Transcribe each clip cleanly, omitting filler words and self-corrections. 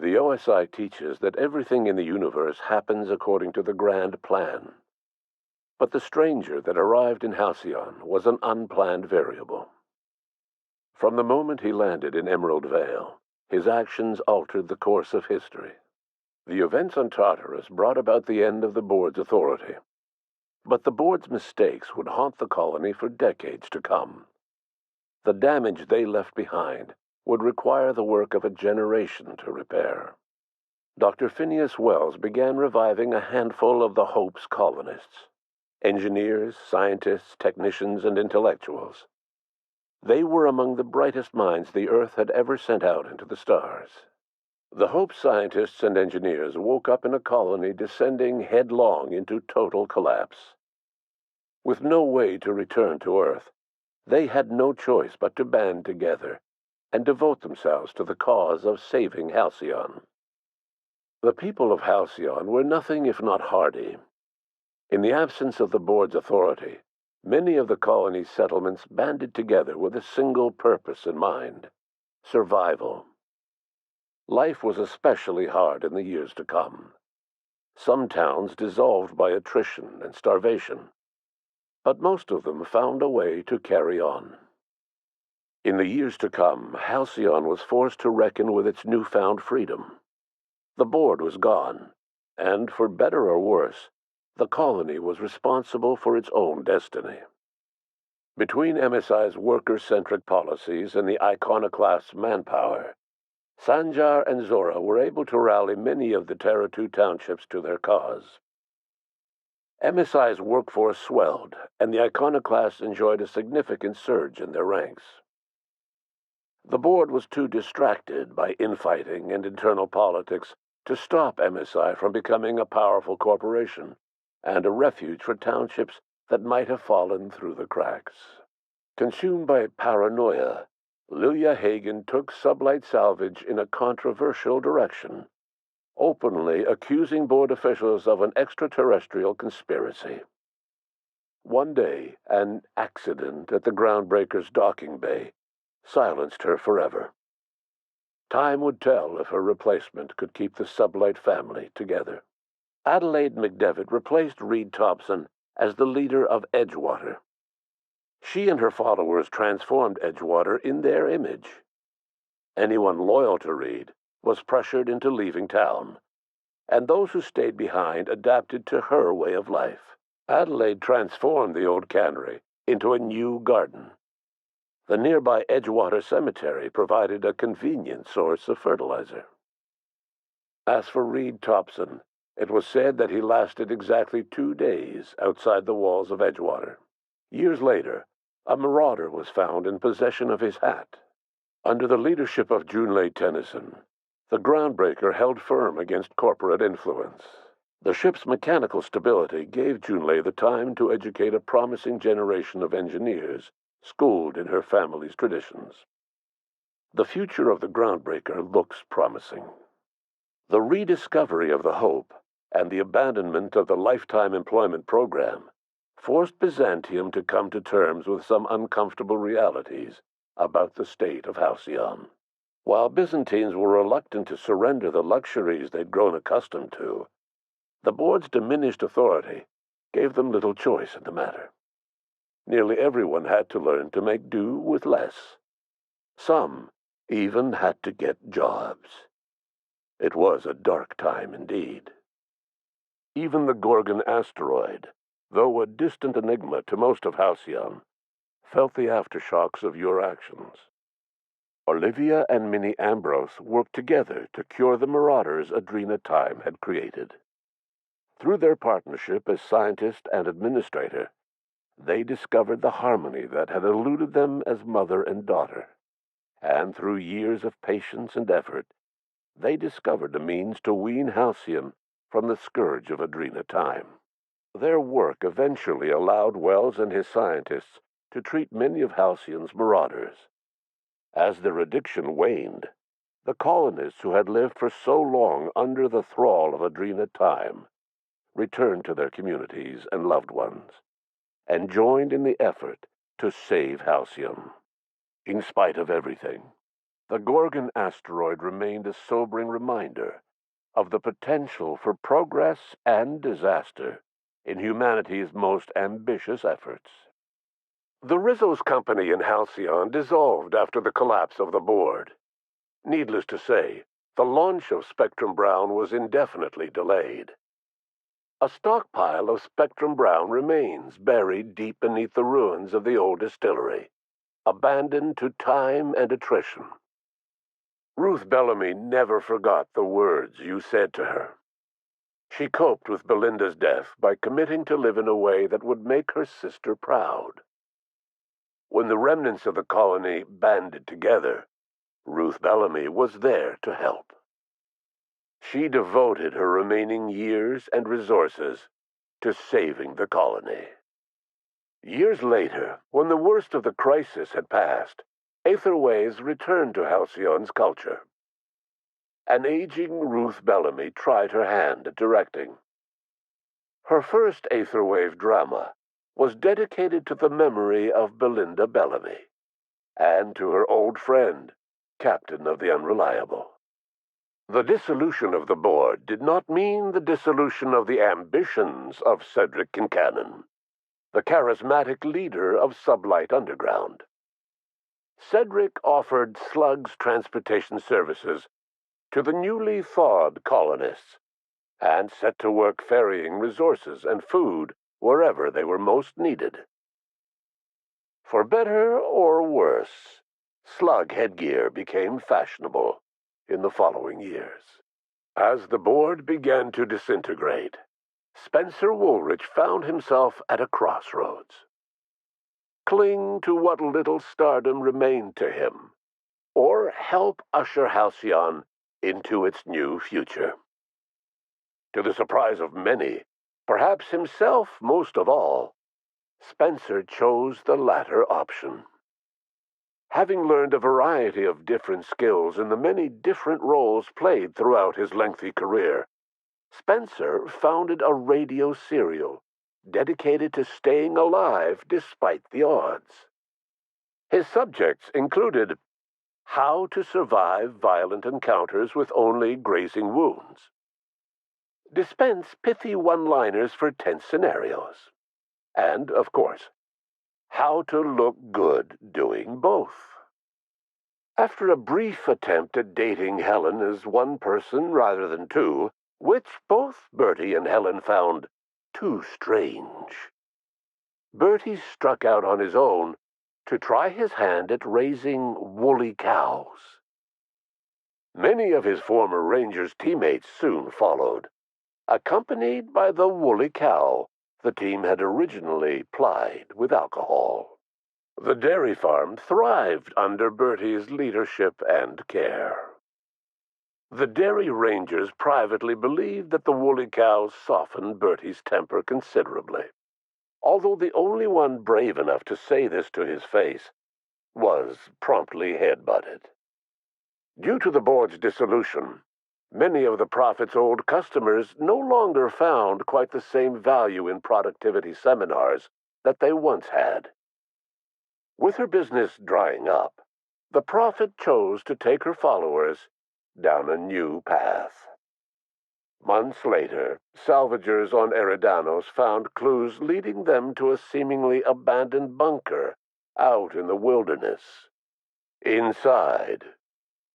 The OSI teaches that everything in the universe happens according to the grand plan. But the stranger that arrived in Halcyon was an unplanned variable. From the moment he landed in Emerald Vale, his actions altered the course of history. The events on Tartarus brought about the end of the board's authority. But the board's mistakes would haunt the colony for decades to come. The damage they left behind would require the work of a generation to repair. Dr. Phineas Wells began reviving a handful of the Hope's colonists: engineers, scientists, technicians, and intellectuals. They were among the brightest minds the Earth had ever sent out into the stars. The Hope scientists and engineers woke up in a colony descending headlong into total collapse. With no way to return to Earth, they had no choice but to band together and devote themselves to the cause of saving Halcyon. The people of Halcyon were nothing if not hardy. In the absence of the board's authority, many of the colony's settlements banded together with a single purpose in mind: survival. Life was especially hard in the years to come. Some towns dissolved by attrition and starvation, but most of them found a way to carry on. In the years to come, Halcyon was forced to reckon with its newfound freedom. The board was gone, and for better or worse, the colony was responsible for its own destiny. Between MSI's worker-centric policies and the iconoclast's manpower, Sanjar and Zora were able to rally many of the Terra 2 townships to their cause. MSI's workforce swelled, and the iconoclasts enjoyed a significant surge in their ranks. The board was too distracted by infighting and internal politics to stop MSI from becoming a powerful corporation and a refuge for townships that might have fallen through the cracks. Consumed by paranoia, Lilia Hagen took Sublight Salvage in a controversial direction, openly accusing board officials of an extraterrestrial conspiracy. One day, an accident at the Groundbreaker's docking bay silenced her forever. Time would tell if her replacement could keep the Sublight family together. Adelaide McDevitt replaced Reed Thompson as the leader of Edgewater. She and her followers transformed Edgewater in their image. Anyone loyal to Reed was pressured into leaving town, and those who stayed behind adapted to her way of life. Adelaide transformed the old cannery into a new garden. The nearby Edgewater Cemetery provided a convenient source of fertilizer. As for Reed Thompson, it was said that he lasted exactly 2 days outside the walls of Edgewater. Years later, a marauder was found in possession of his hat. Under the leadership of Junlei Tennyson, the Groundbreaker held firm against corporate influence. The ship's mechanical stability gave Junlei the time to educate a promising generation of engineers schooled in her family's traditions. The future of the Groundbreaker looks promising. The rediscovery of the Hope and the abandonment of the lifetime employment program forced Byzantium to come to terms with some uncomfortable realities about the state of Halcyon. While Byzantines were reluctant to surrender the luxuries they'd grown accustomed to, the board's diminished authority gave them little choice in the matter. Nearly everyone had to learn to make do with less. Some even had to get jobs. It was a dark time indeed. Even the Gorgon asteroid, though a distant enigma to most of Halcyon, felt the aftershocks of your actions. Olivia and Minnie Ambrose worked together to cure the marauders Adrena Time had created. Through their partnership as scientist and administrator, they discovered the harmony that had eluded them as mother and daughter, and through years of patience and effort, they discovered a means to wean Halcyon from the scourge of Adrena Time. Their work eventually allowed Wells and his scientists to treat many of Halcyon's marauders. As their addiction waned, the colonists who had lived for so long under the thrall of Adrena Time returned to their communities and loved ones, and joined in the effort to save Halcyon. In spite of everything, The Gorgon asteroid remained a sobering reminder of the potential for progress and disaster in humanity's most ambitious efforts. The Rizzo's company in Halcyon dissolved after the collapse of the board. Needless to say, the launch of Spectrum Brown was indefinitely delayed. A stockpile of Spectrum Brown remains buried deep beneath the ruins of the old distillery, abandoned to time and attrition. Ruth Bellamy never forgot the words you said to her. She coped with Belinda's death by committing to live in a way that would make her sister proud. When the remnants of the colony banded together, Ruth Bellamy was there to help. She devoted her remaining years and resources to saving the colony. Years later, when the worst of the crisis had passed, Aetherways returned to Halcyon's culture. An aging Ruth Bellamy tried her hand at directing. Her first Aetherwave drama was dedicated to the memory of Belinda Bellamy and to her old friend, Captain of the Unreliable. The dissolution of the board did not mean the dissolution of the ambitions of Cedric Kincannon, the charismatic leader of Sublight Underground. Cedric offered Slug's transportation services to the newly thawed colonists and set to work ferrying resources and food wherever they were most needed. For better or worse, Slug headgear became fashionable in the following years. As the board began to disintegrate, Spencer Woolrich found himself at a crossroads. Cling to what little stardom remained to him, or help usher Halcyon into its new future. To the surprise of many, perhaps himself most of all, Spencer chose the latter option. Having learned a variety of different skills in the many different roles played throughout his lengthy career, Spencer founded a radio serial dedicated to staying alive despite the odds. His subjects included how to survive violent encounters with only grazing wounds, dispense pithy one-liners for tense scenarios, and, of course, how to look good doing both. After a brief attempt at dating Helen as one person rather than two, which both Bertie and Helen found too strange, Bertie struck out on his own to try his hand at raising woolly cows. Many of his former Rangers teammates soon followed, accompanied by the woolly cow the team had originally plied with alcohol. The dairy farm thrived under Bertie's leadership and care. The Dairy Rangers privately believed that the woolly cows softened Bertie's temper considerably, although the only one brave enough to say this to his face was promptly headbutted. Due to the board's dissolution, many of the Prophet's old customers no longer found quite the same value in productivity seminars that they once had. With her business drying up, the Prophet chose to take her followers down a new path. Months later, salvagers on Eridanos found clues leading them to a seemingly abandoned bunker out in the wilderness. Inside,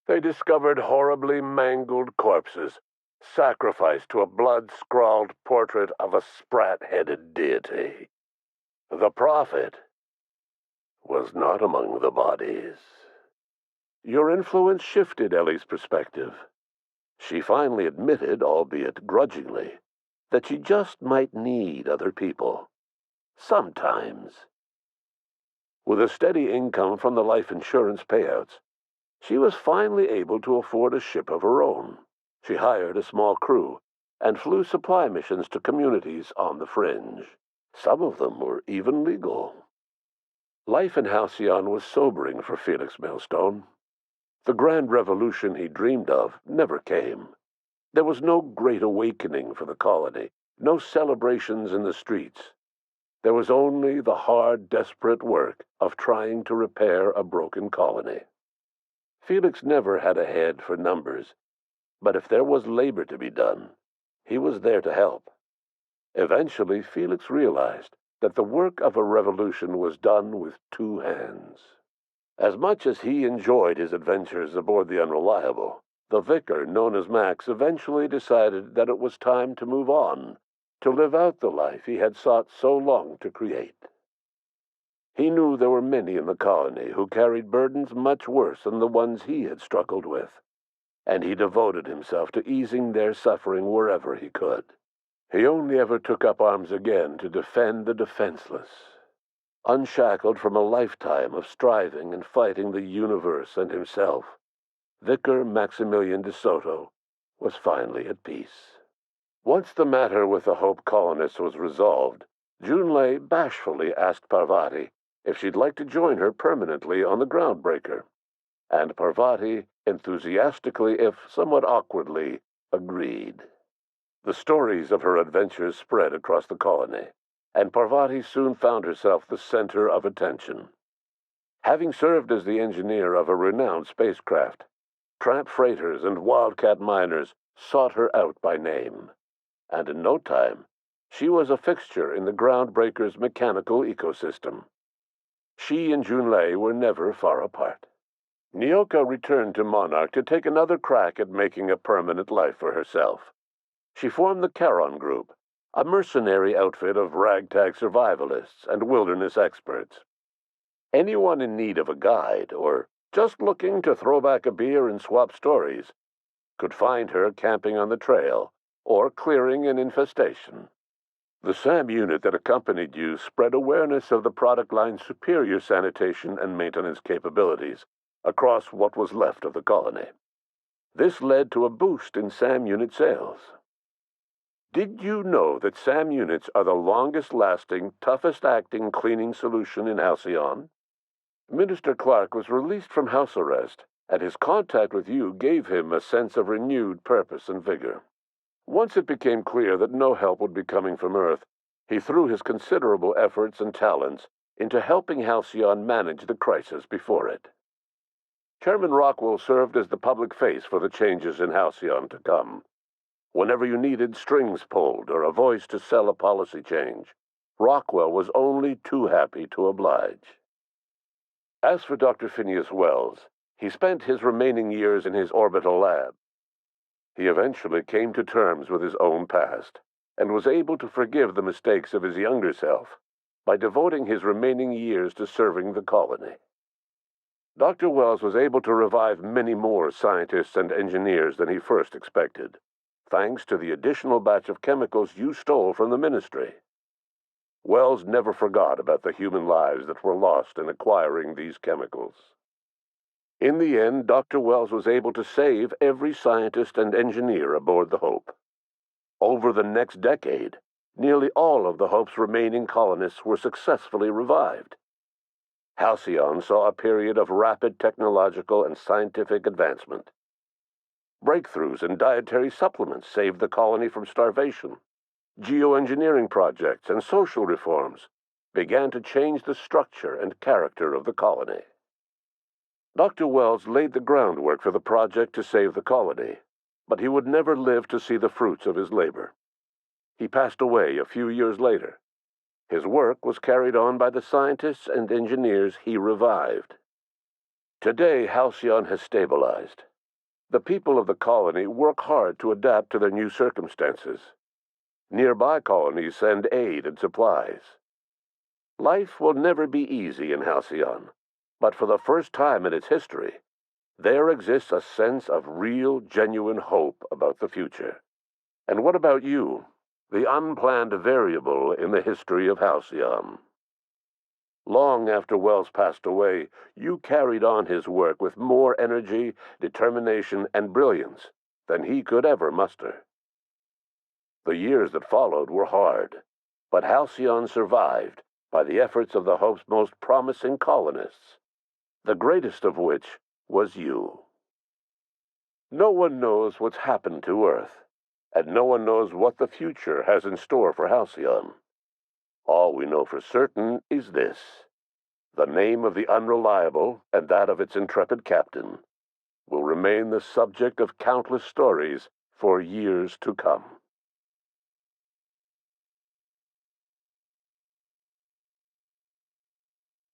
they discovered horribly mangled corpses, sacrificed to a blood-scrawled portrait of a sprat-headed deity. The Prophet was not among the bodies. Your influence shifted Ellie's perspective. She finally admitted, albeit grudgingly, that she just might need other people. Sometimes. With a steady income from the life insurance payouts, she was finally able to afford a ship of her own. She hired a small crew and flew supply missions to communities on the fringe. Some of them were even legal. Life in Halcyon was sobering for Felix Millstone. The grand revolution he dreamed of never came. There was no great awakening for the colony, no celebrations in the streets. There was only the hard, desperate work of trying to repair a broken colony. Felix never had a head for numbers, but if there was labor to be done, he was there to help. Eventually, Felix realized that the work of a revolution was done with two hands. As much as he enjoyed his adventures aboard the Unreliable, the vicar, known as Max, eventually decided that it was time to move on, to live out the life he had sought so long to create. He knew there were many in the colony who carried burdens much worse than the ones he had struggled with, and he devoted himself to easing their suffering wherever he could. He only ever took up arms again to defend the defenseless. Unshackled from a lifetime of striving and fighting the universe and himself, Vicar Maximilian de Soto was finally at peace. Once the matter with the Hope colonists was resolved, Junlei bashfully asked Parvati if she'd like to join her permanently on the Groundbreaker, and Parvati enthusiastically, if somewhat awkwardly, agreed. The stories of her adventures spread across the colony, and Parvati soon found herself the center of attention. Having served as the engineer of a renowned spacecraft, tramp freighters and wildcat miners sought her out by name, and in no time, she was a fixture in the Groundbreaker's mechanical ecosystem. She and Junlei were never far apart. Nyoka returned to Monarch to take another crack at making a permanent life for herself. She formed the Charon Group, a mercenary outfit of ragtag survivalists and wilderness experts. Anyone in need of a guide, or just looking to throw back a beer and swap stories, could find her camping on the trail or clearing an infestation. The SAM unit that accompanied you spread awareness of the product line's superior sanitation and maintenance capabilities across what was left of the colony. This led to a boost in SAM unit sales. Did you know that SAM units are the longest-lasting, toughest-acting cleaning solution in Halcyon? Minister Clark was released from house arrest, and his contact with you gave him a sense of renewed purpose and vigor. Once it became clear that no help would be coming from Earth, he threw his considerable efforts and talents into helping Halcyon manage the crisis before it. Chairman Rockwell served as the public face for the changes in Halcyon to come. Whenever you needed strings pulled or a voice to sell a policy change, Rockwell was only too happy to oblige. As for Dr. Phineas Wells, he spent his remaining years in his orbital lab. He eventually came to terms with his own past, and was able to forgive the mistakes of his younger self by devoting his remaining years to serving the colony. Dr. Wells was able to revive many more scientists and engineers than he first expected, thanks to the additional batch of chemicals you stole from the ministry. Wells never forgot about the human lives that were lost in acquiring these chemicals. In the end, Dr. Wells was able to save every scientist and engineer aboard the Hope. Over the next decade, nearly all of the Hope's remaining colonists were successfully revived. Halcyon saw a period of rapid technological and scientific advancement. Breakthroughs in dietary supplements saved the colony from starvation. Geoengineering projects and social reforms began to change the structure and character of the colony. Dr. Wells laid the groundwork for the project to save the colony, but he would never live to see the fruits of his labor. He passed away a few years later. His work was carried on by the scientists and engineers he revived. Today, Halcyon has stabilized. The people of the colony work hard to adapt to their new circumstances. Nearby colonies send aid and supplies. Life will never be easy in Halcyon, but for the first time in its history, there exists a sense of real, genuine hope about the future. And what about you, the unplanned variable in the history of Halcyon? Long after Wells passed away, you carried on his work with more energy, determination, and brilliance than he could ever muster. The years that followed were hard, but Halcyon survived by the efforts of the Hope's most promising colonists, the greatest of which was you. No one knows what's happened to Earth, and no one knows what the future has in store for Halcyon. All we know for certain is this: the name of the Unreliable and that of its intrepid captain will remain the subject of countless stories for years to come.